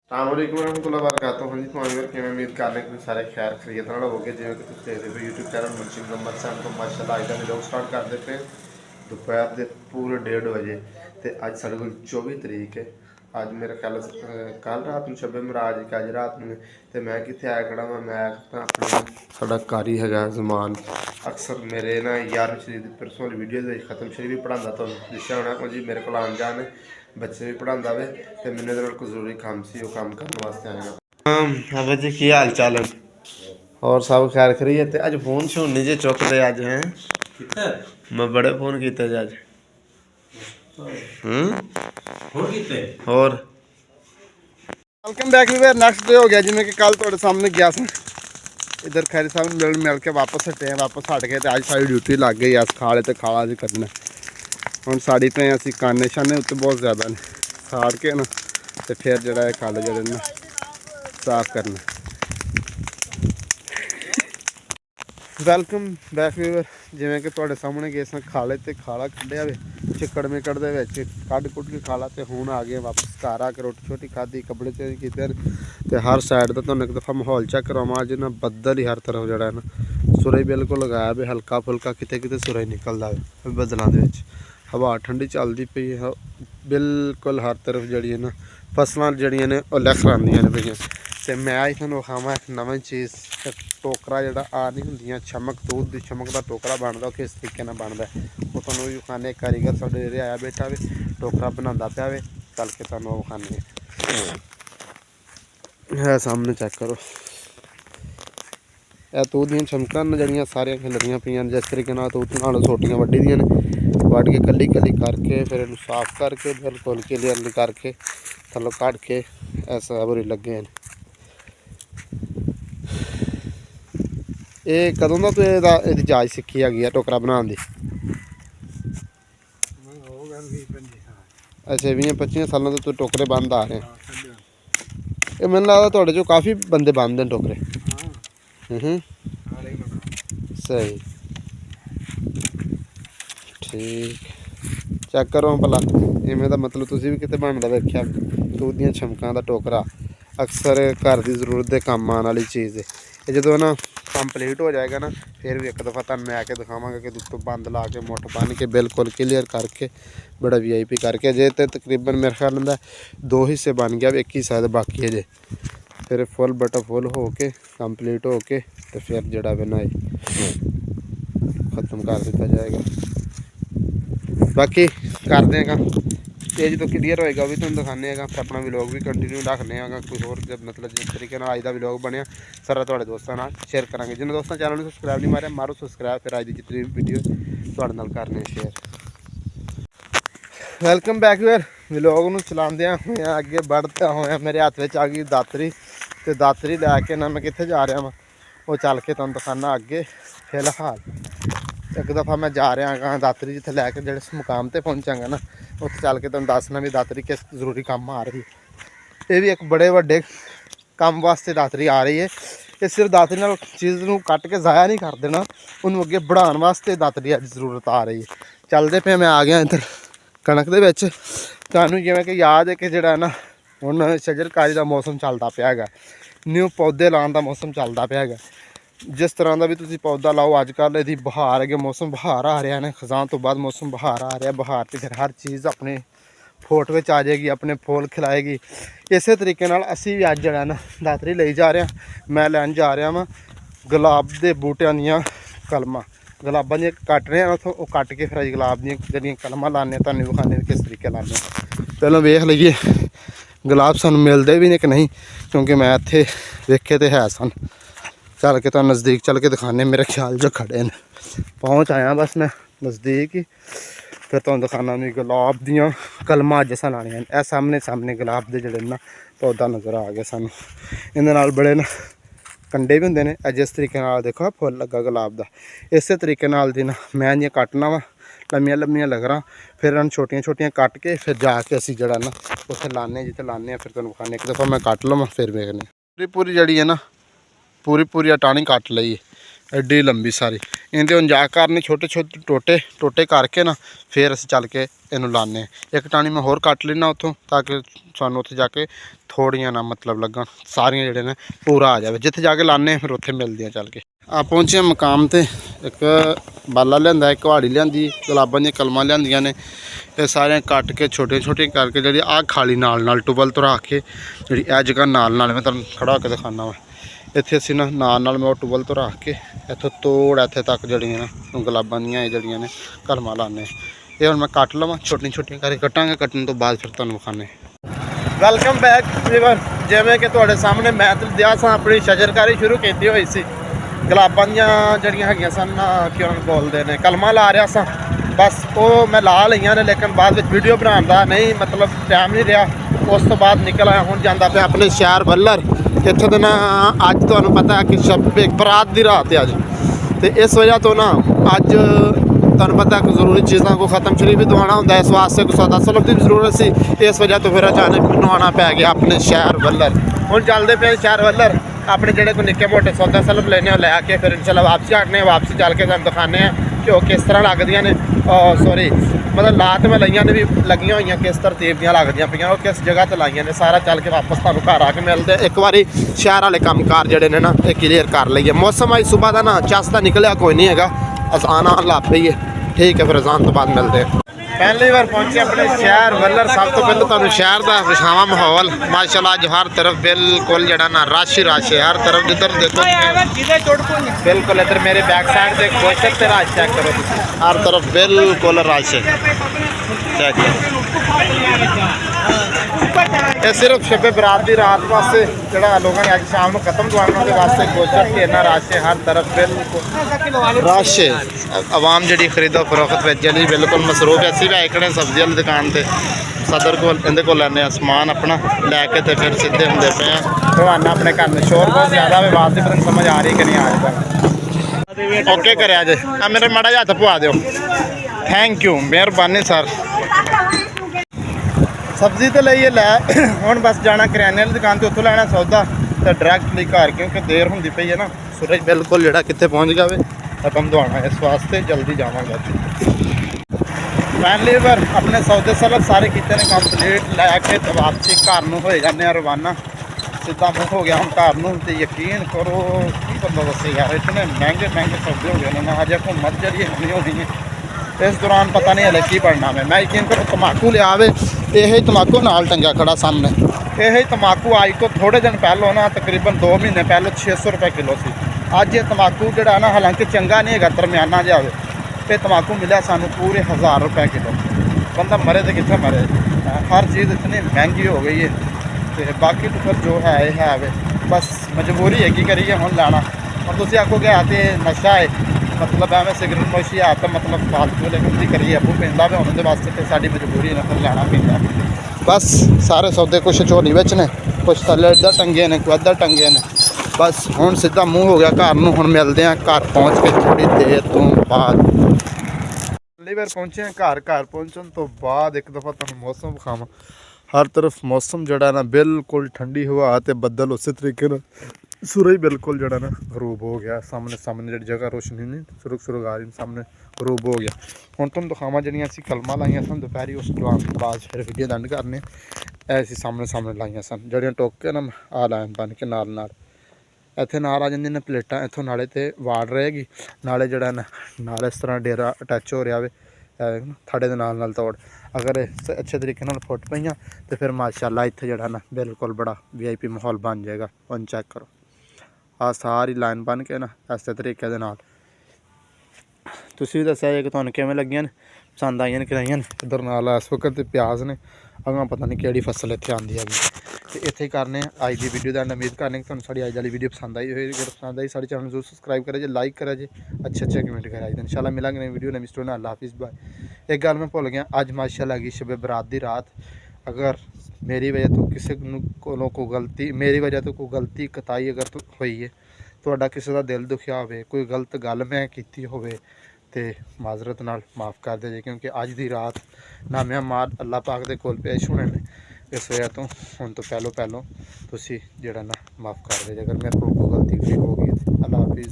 अस्सलामुअलैकुम वरहमतुल्लाहि वबरकातुहू। हाँ जी तुम्हारी कि मैं उम्मीद कर रहे कि सारे खैर खरीत नाल हो गए जिवें कि तुसीं देखदे पए यूट्यूब चैनल मुंशी मुहम्मद साहब तो माशाअल्लाह अज दा व्लॉग स्टार्ट करते पे दोपहर के पूरे 1:30 बजे। तो अज साढ़े कोल 24 तरीक है। अज मेरा ख्याल कल रात में शबे मराज कि अज रात में तो मैं कितने आया खड़ा वा। मैं अपना साडा घर ही है जमान अक्सर मेरे ना 11वीं शरीफ परसों वाली वीडियो खत्म शरीफ भी पढ़ाता तो दिशा होना को जी मेरे को आन जान बच्चे भी पढ़ाता वे तो मैंने कोई जरूरी काम से वो काम करने वास्ते आया। हाँ बच्चे की हाल चाल है और सब खैर खरीए ते अज फोन शोन नहीं जे चुकते अज हैं मैं बड़े फोन किए जे अज और वेलकम बैक वीर नैक्सट डे हो गया जिमें कि कल थोड़े सामने गया था इधर खैरी साहब मिल के वापस हटे हैं। वापस हट गए तो अज सारी ड्यूटी लग गई अस खाले तो खाला अज करना हम साड़ी पे असी काने शाने उत्ते बहुत ज़्यादा ने साड़ के ना तो फिर जो खाले जो ना साफ करना। वेलकम बैक वीवर जिमें कि थोड़े सामने गए सन खाले तो खाला कढ़िया वे चिकड़ मिकड़ के कढ़ कुढ़ के खाला तो हूँ आ गए वापस घर आके रोटी छोटी खाधी कपड़े चेंज किए तो हर साइड का तुहानू एक दफ़ा माहौल चेक करावां। अज ना बदल ही हर तरफ जड़ा है ना सुरई बिल्कुल लगाया भी हल्का फुल्का किते किते सुरई निकलता है बदलों के हवा ठंडी चलती पई है बिल्कुल हर तरफ जड़ी है ना फसलों जड़ियाँ ने लहर आंदियां ने पईयां। तो मैं अज तुहानू विखावां एक नवीं चीज़ टोकरा जड़ा आ नहीं होंदियां चमक दूध की चमक का टोकरा बनता किस तरीके बनता वो तुहानू भी विखाने। कारीगर साडे नेड़े आया बैठा वे टोकरा बनाता पाया वे चल के तुहानू विखाने है सामने चेक करो। यह तूत दी चमकां जड़ियाँ सारियां खिलरियां पईयां जिस तरीके तूत नाल सोटियां वड्डी दियां ने वढ़ के कली कली करके फिर इन्हू साफ करके बिल्कुल क्लीयर करके थल्लों कढ़ के ऐसा बुरी लगे हैं। ये कदों का तू ये जाच सीखी है टोकरा बनाने की? अच्छा 20-25 सालों तो तू टोकरे बंद आ रहे हैं। ये मैंने लगता थोड़े जो काफ़ी बंदे बंद हैं टोकरे। सही ठीक चेक करो भला इवें का मतलब तुसीं भी कितने बनता वेख्या दूध दी चमकां का टोकरा अक्सर घर की जरूरत के काम आने वाली चीज़ है। ये जो ना कंप्लीट हो जाएगा ना फिर भी एक दफ़ा तुहानू मैं आके दिखावांगा कि उत्तों बंद ला के मुठ बन के बिल्कुल क्लीयर करके बड़ा VIP करके जे तो तकरीबन मेरे ख्याल में 2 हिस्से बन गया एक हिस्सा तो बाकी है जे फिर फुल बटा फुल हो के कंप्लीट हो के तो फिर जड़ा भी ना ख़त्म कर दिता जाएगा। बाकी कर देगा ये जो क्लीयर होएगा भी तुम दिखाने फिर अपना व्लॉग भी कंटिन्यू रखने कुछ और मतलब जिस तरीके अज का व्लॉग बनया सारा थोड़े दोस्तों शेयर करा जिन्हें दोस्तों चैनल में सबसक्राइब नहीं मारे मारो सबसक्राइब फिर अज की जितनी वीडियो थोड़े करने शेयर। वेलकम बैक वीर व्लॉग में चलाद्या हुए अगे बढ़ता हुआ मेरे हाथ में आ गई दातरी तो दातरी लैके ना मैं कितने जा रहा वहाँ वो चल के तुम दिखाना अगे। फिलहाल एक दफ़ा मैं जा रहा हाँ दातरी जिते लैके जो मुकाम पर पहुँचागा ना उत्थे चल के तुम दसना भी दातरी किस जरूरी काम आ रही है। ये भी एक बड़े वड्डे काम वास्ते दातरी आ रही है। ये सिर्फ दातरी नाल चीज़ को कट के ज़ाया नहीं कर देना उन्होंने अगे बढ़ाने वास्ते दातरी अज जरूरत आ रही है। चलते पे मैं आ गया इधर कणक दे विच तुहानू जिवें कि याद है कि जिहड़ा ना हुण शजरकारी का मौसम चलता पिया है न्यू पौधे लाने का मौसम चलता पिया है। जिस तरह का भी तुसीं पौधा लाओ अजकल यदि बहार है मौसम बहार आ रहा है खजान तो बाद मौसम बहार आ रहा है बहार तो फिर हर चीज़ अपने फोट में आ जाएगी अपने फूल खिलाएगी। इस तरीके असी भी अज जड़ा ना दातरी ले जा रहे हैं। मैं लैन जा रहा वहाँ गुलाब के बूटियां दियाँ कलमां गुलाबा दी कट रहे हैं उतों वो कट के फिर गुलाब दी जड़ियाँ कलमां लाने तुहानू विखाने किस तरीके लाने पहलों वेख लीए गुलाब सानू मिलते भी नहीं कि नहीं क्योंकि मैं इत्थे वेखे तो है सन चल के तो नज़दीक चल के दिखाने मेरे ख्याल जो खड़े हैं पहुँच आया बस मैं नज़दीक ही फिर तुम दिखाना भी गुलाब दियाँ कलमां अज असां लानियां ए सामने सामने गुलाब के जड़े ना पौधा नज़र आ गया सानू इहदे बड़े ना कंडे भी होंगे ने जिस तरीके देखो फुल लगा गुलाब का इस तरीके दी ना मैं जी कटना वा लम्मियां लम्मियां लगरा फिर इन छोटियां छोटियां कट के फिर जाके असी जड़ा ना उत्थे लाने जिते लाने फिर तुहानू विखाने एक दफ़ा मैं कट लवां फिर वेखने पूरी पूरी जड़ी है ना पूरी पूरी टाणी कट लई ਐਡੀ ਲੰਬੀ ਸਾਰੀ ਇਹਦੇ ਹੁਣ ਜਾ ਕਰਨੇ ਛੋਟੇ ਛੋਟੇ ਟੋਟੇ ਕਰਕੇ ਨਾ ਫਿਰ ਅਸੀਂ ਚੱਲ ਕੇ ਇਹਨੂੰ ਲਾਉਂਦੇ। ਇੱਕ ਟਾਣੀ ਮੈਂ ਹੋਰ ਕੱਟ ਲੈਣਾ ਉੱਥੋਂ ਤਾਂ ਕਿ ਸਾਨੂੰ ਉੱਥੇ ਜਾ ਕੇ ਥੋੜ੍ਹੀਆਂ ਨਾ ਮਤਲਬ ਲੱਗਣ, ਸਾਰੀਆਂ ਜਿਹੜੇ ਨੇ ਪੂਰਾ ਆ ਜਾਵੇ। ਜਿੱਥੇ ਜਾ ਕੇ ਲਾਉਂਦੇ ਫਿਰ ਉੱਥੇ ਮਿਲਦੀਆਂ ਚੱਲ ਕੇ। ਆ ਪਹੁੰਚੇ ਮਕਾਮ ਤੇ, ਇੱਕ ਬਾਲਾ ਲਿਆਂਦਾ, ਇੱਕ ਕੁਹਾੜੀ ਲਿਆਂਦੀ, ਗੁਲਾਬਾਂ ਦੀਆਂ ਕਲਮਾਂ ਲਿਆਂਦੀਆਂ ਨੇ। ਇਹ ਸਾਰੀਆਂ ਕੱਟ ਕੇ ਛੋਟੇ ਛੋਟੇ ਕਰਕੇ ਜਿਹੜੀ ਆਹ ਖਾਲੀ ਨਾਲ ਟੂਬਲ ਤੋਂ ਰੱਖ ਕੇ ਜਿਹੜੀ ਇਹ ਜਗ੍ਹਾ ਨਾਲ ਮੈਂ ਤੁਹਾਨੂੰ ਖੜਾ ਹੋ ਕੇ ਦਿਖਾਉਂਦਾ ਵਾ। ਇੱਥੇ ਅਸੀਂ ਨਾ ਨਾਲ ਮੈਂ ਉਹ ਟੂਬਲ ਤੋਂ ਰੱਖ ਕੇ ਇੱਥੋਂ ਤੋੜ ਇੱਥੇ ਤੱਕ ਜਿਹੜੀਆਂ ਨੇ ਗੁਲਾਬਾਂ ਦੀਆਂ ਇਹ ਜਿਹੜੀਆਂ ਨੇ ਕਲਮਾਂ ਲਾਉਂਦੇ। ਇਹ ਹੁਣ ਮੈਂ ਕੱਟ ਲਵਾਂ, ਛੋਟੀਆਂ ਛੋਟੀਆਂ ਕਰਕੇ ਕੱਟਾਂਗੇ। ਕੱਟਣ ਤੋਂ ਬਾਅਦ ਫਿਰ ਤੁਹਾਨੂੰ ਵਿਖਾਉਂਦੇ। Welcome back weaver. ਜਿਵੇਂ ਕਿ ਤੁਹਾਡੇ ਸਾਹਮਣੇ ਮੈਂ ਦਿਆ ਸਾਂ ਆਪਣੀ ਸ਼ਜਰਕਾਰੀ ਸ਼ੁਰੂ ਕੀਤੀ ਹੋਈ ਸੀ। ਗੁਲਾਬਾਂ ਦੀਆਂ ਜਿਹੜੀਆਂ ਹੈਗੀਆਂ ਸਨ ਕਿਉਂ ਬੋਲਦੇ ਨੇ ਕਲਮਾਂ ਲਾ ਰਿਹਾ ਸਾਂ, ਬਸ ਉਹ ਮੈਂ ਲਾ ਲਈਆਂ ਨੇ, ਲੇਕਿਨ ਬਾਅਦ ਵਿੱਚ ਵੀਡੀਓ ਬਣਾਉਣ ਦਾ ਨਹੀਂ ਮਤਲਬ ਟਾਈਮ ਨਹੀਂ ਰਿਹਾ। ਉਸ ਤੋਂ ਬਾਅਦ ਨਿਕਲ ਆਇਆ, ਹੁਣ ਜਾਂਦਾ ਪਿਆ ਆਪਣੇ ਸ਼ਹਿਰ ਵੱਲਰ। ਇੱਥੇ ਦੇ ਨਾ ਅੱਜ ਤੁਹਾਨੂੰ ਪਤਾ ਕਿ ਸ਼ਬ ਬਰਾਤ ਦੀ ਰਾਤ ਹੈ ਅੱਜ, ਤੇ ਇਸ ਵਜ੍ਹਾ ਤੋਂ ਨਾ ਅੱਜ ਤੁਹਾਨੂੰ ਪਤਾ ਕਿ ਜ਼ਰੂਰੀ ਚੀਜ਼ਾਂ को ख़त्म शरीफ भी दवाना होंगे, इस वास्ते को सौदा सलब की भी जरूरत सी। इस वजह तो फिर अचानक मैनू आना पै गया अपने शहर वल्लर। हुण चलते पे शहर वल्लर, अपने जेडे कोई निक्के मोटे सौदा सलब लेने लैके फिर इंशाल्लाह वापसी हटने। वापसी चल के तुहानूं दिखाने कि वो किस तरह लगदियां ने। सॉरी मतलब ला तो मैं लईयां ने भी लगियां होईयां किस तरतीब दियां लगदियां पईयां, वो किस जगह ते लाईयां ने। सारा चल के वापस तुहानूं घर आके मिलदे। एक बारी शहर वाले काम कार जेडे ने ना ये क्लीयर कर लईए। मौसम अज सुबह का ना चस दा निकलिया कोई नहीं हैगा, असान आन लग पई है। ठीक है, फिर अजान तो बाद मिलते हैं। पहली बार पहुंचे अपने शहर वल्लर। सब तो पहले तुहानूं शहर का विछावां माहौल। माशाअल्लाह अज हर तरफ बिल्कुल जड़ा ना रश ही रश है, हर तरफ जिधर देखो बिल्कुल। इधर मेरे बैक साइड से गोशत से रश चेक करो, हर तरफ बिल्कुल रश है। चेक ये सिर्फ शबे बरात की रात वास्ते जड़ा लोगों ने अज शाम को खत्म करवाने वास्ते गोशत के इन्ना रश है, हर तरफ बिल्कुल रश है। आवाम जी खरीदो फरोख्त जी बिल्कुल मसरूफ है। असी भी आए सब्जी वाली दुकान से सदर को इहदे को लैने समान अपना लैके तो फिर सीधे होंगे पे रवाना अपने घर में। शोर बहुत ज़्यादा है, आवाज़ भी पता समझ आ रही कि नहीं आ रही। ओके करे अज मेरे माड़ा जिहा हत्थ पवा दो, थैंक यू, मेहरबानी सर। सब्जी तो लईए लै हुण बस जाना करियाने वाली दुकान तो, उत्थों लैना सौदा तो डायरैक्टली घर, क्योंकि देर होंदी पई है ना। सूरज बिल्कुल जेड़ा कित्थे पहुँच गया वे खत्म दवाना, इस वास्ते जल्दी जावांगा। फैमिली पर अपने सौदे सलब सारे किते ने कंप्लीट लैके तो वापसी घर नूं होए जाने रवाना। सीधा मुँह हो गया हम घर नूं। ते यकीन करो की बंदा दसे यार, इतने महंगे महंगे सौदे हो गए ना। अजे घूमत जरिए होनी होनी है, इस दौरान पता नहीं हले की बनना। मैं यकीन करो तम्बाकू लिया वे, यही तम्बाकू नाल टंगा खड़ा सामने। यही तम्बाकू आज तो थोड़े दिन पहलों ना तकरीबन 2 महीने पहले 600 रुपये किलो सी। अज ये तम्बाकू जड़ा ना हालांकि चंगा नहीं है, दरम्याना जिहा होवे, ते तम्बाकू मिला सानू पूरे 1000 रुपये किलो। बंदा मरे तो कितने मरे, हर चीज़ इतनी महंगी हो गई है। तो बाकी तो फिर जो है वे बस मजबूरी है, की करिए हुण लाना। और तुसीं आखोगे आते नशा है मतलब एवं सिगरेट नोशी है तो मतलब फालतू, लेकिन की करिए अबू पींदा वे उन्होंने वास्ते तो साड़ी मजबूरी है, फिर लाना पैंदा। बस सारे सौदे कुछ झोली विच ने, कुछ थल्ले इधर टंगे ने, कोई इधर टंगे ने। बस हुण सीधा मूँह हो गया घर नूं। हुण मिलते हैं घर पहुँच के थोड़ी देर तो बाद। पहली बार पहुँचे हैं घर। घर पहुँचने तो बाद एक दफ़ा तुहानूं मौसम विखावां। हर तरफ मौसम जड़ा ना बिल्कुल ठंडी हवा ते बदल उस तरीके नाल। सूरज बिल्कुल जड़ा ना गरूब हो गया। सामने जी जगह रोशनी नहीं सुरग आ रही, सामने गरूब हो गया। हुण तुहानूं दिखावां जिहड़ियां असीं कलमां लाइयां सन दोपहरी, उस बाद फिर वीडियो दंड करने। ऐसी सामने लाइयां सन जिहड़ियां टोके ना आ लाइन बन के नाल इत्थे नाल आ जांदियां ने प्लेटां। इत्थों नाले ते वाड़ रहेगी, नाले जड़ा नाल इस तरह डेरा अटैच हो रहा वे थड़े दे नाल तोड़। अगर अच्छे तरीके नाल फुट पईयां तो फिर माशाअल्लाह इत्थे जड़ा ना बिल्कुल बड़ा VIP माहौल बन जाएगा। हुण चेक करो आ सारी लाइन बन के ना इस तरीके दे नाल। तुसीं भी दस्सिआ जे कि तुहानूं किवें लगियां ने, पसंद आईयां ने कि नहीं। इधर नाल इस वक्त प्याज ने, अगों पता नहीं किहड़ी फसल इत्थे आंदी है। तो इत्थे ही करने अज दी वीडियो दा उम्मीद करने कि तुहानूं साडी अज वाली वीडियो पसंद आई होगी। अगर पसंद आई साडे चैनल जरूर सबसक्राइब करें जे, लाइक करें जे, अच्छे कमेंट करें जे। इंशाल्लाह मिलांगे नई वीडियो नई स्टोरी नाल। अल्लाह हाफिज़ बाय। एक गल मैं भुल गया, अज माशाअल्लाह हैगी शबे बरात दी रात। अगर मेरी वजह तो किसी कोलों कोई गलती, मेरी वजह तो कोई गलती कताई अगर तो हुई है, ਤੁਹਾਡਾ ਕਿਸੇ ਦਾ ਦਿਲ ਦੁਖਿਆ ਹੋਵੇ, ਕੋਈ ਗਲਤ ਗੱਲ ਮੈਂ ਕੀਤੀ ਹੋਵੇ ਤੇ ਮਾਜ਼ਰਤ ਨਾਲ ਮਾफ़ ਕਰ ਦਿਓ ਜੀ, ਕਿਉਂਕਿ ਅੱਜ ਦੀ ਰਾਤ ਨਾਮਿਆਂ ਮਾਰ ਅੱਲਾਹ ਪਾਕ ਦੇ ਕੋਲ ਪੇਸ਼ ਹੋਣੇ ਨੇ। ਇਸ ਵਜ੍ਹਾ ਤੋਂ ਹੁਣ ਤੋਂ ਪਹਿਲੋਂ ਤੁਸੀਂ ਜਿਹੜਾ ਨਾ ਮਾफ़ ਕਰ ਦਿਓ ਅਗਰ ਮੇਰੇ ਕੋਲ ਕੋਈ ਗਲਤੀ ਹੋ ਗਈ। ਅੱਲਾਹ ਹਾਫਿਜ਼।